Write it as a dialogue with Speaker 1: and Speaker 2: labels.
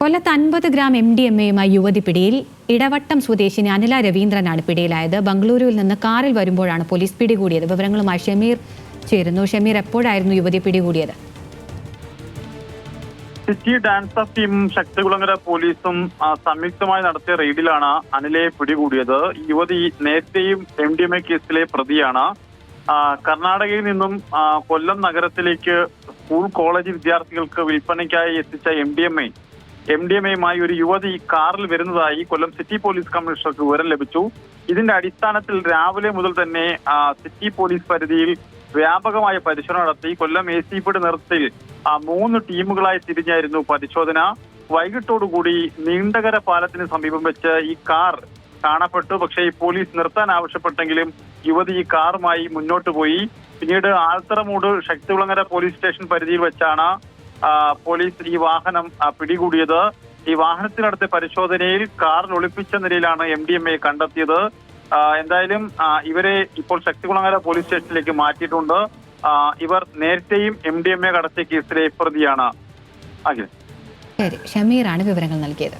Speaker 1: കൊല്ലത്ത് 50 ഗ്രാം MDMA-യുമായി യുവതി പിടിയിൽ. ഇടവട്ടം സ്വദേശിനി അനില രവീന്ദ്രനാണ് പിടിയിലായത്. ബംഗളൂരുവിൽ നിന്ന് കാറിൽ വരുമ്പോഴാണ് പോലീസ് പിടികൂടിയത്. വിവരങ്ങളുമായി ഷമീർ ചേരുന്നു. ഷമീർ, എപ്പോഴായിരുന്നു യുവതി പിടികൂടിയത്?
Speaker 2: സിറ്റി ഡാൻസ് ടീമും ശക്തികുളങ്ങര പോലീസും സംയുക്തമായി നടത്തിയ റെയ്ഡിലാണ് അനിലയെ പിടികൂടിയത്. യുവതി നേരത്തെയും MDMA കേസിലെ പ്രതിയാണ്. കർണാടകയിൽ നിന്നും കൊല്ലം നഗരത്തിലേക്ക് സ്കൂൾ കോളേജ് വിദ്യാർത്ഥികൾക്ക് വിൽപ്പനയ്ക്കായി എത്തിച്ച MDMA-യുമായി ഒരു യുവതി കാറിൽ വരുന്നതായി കൊല്ലം സിറ്റി പോലീസ് കമ്മീഷണർക്ക് വിവരം ലഭിച്ചു. ഇതിന്റെ അടിസ്ഥാനത്തിൽ രാവിലെ മുതൽ തന്നെ സിറ്റി പോലീസ് പരിധിയിൽ വ്യാപകമായ പരിശോധന നടത്തി. കൊല്ലം ACPയുടെ നേതൃത്വത്തിൽ 3 ടീമുകളായി തിരിഞ്ഞായിരുന്നു പരിശോധന. വൈകിട്ടോടുകൂടി നീണ്ടകര പാലത്തിന് സമീപം വെച്ച് ഈ കാർ കാണപ്പെട്ടു. പക്ഷേ ഈ പോലീസ് നിർത്താൻ ആവശ്യപ്പെട്ടെങ്കിലും യുവതി ഈ കാറുമായി മുന്നോട്ട് പോയി. പിന്നീട് ആൽത്തറമൂട് ശക്തികുളങ്ങര പോലീസ് സ്റ്റേഷൻ പരിധിയിൽ വെച്ചാണ് പോലീസ് ഈ വാഹനം പിടികൂടിയത്. ഈ വാഹനത്തിൽ നടത്തിയ പരിശോധനയിൽ കാറിൽ ഒളിപ്പിച്ച നിലയിലാണ് MDMA കണ്ടെത്തിയത്. എന്തായാലും ഇവരെ ഇപ്പോൾ ശക്തികുളങ്ങര പോലീസ് സ്റ്റേഷനിലേക്ക് മാറ്റിയിട്ടുണ്ട്. ഇവർ നേരത്തെയും MDMA കടത്തിയ കേസിലെ പ്രതിയാണ്.
Speaker 1: ഷമീറാണ് വിവരങ്ങൾ നൽകിയത്.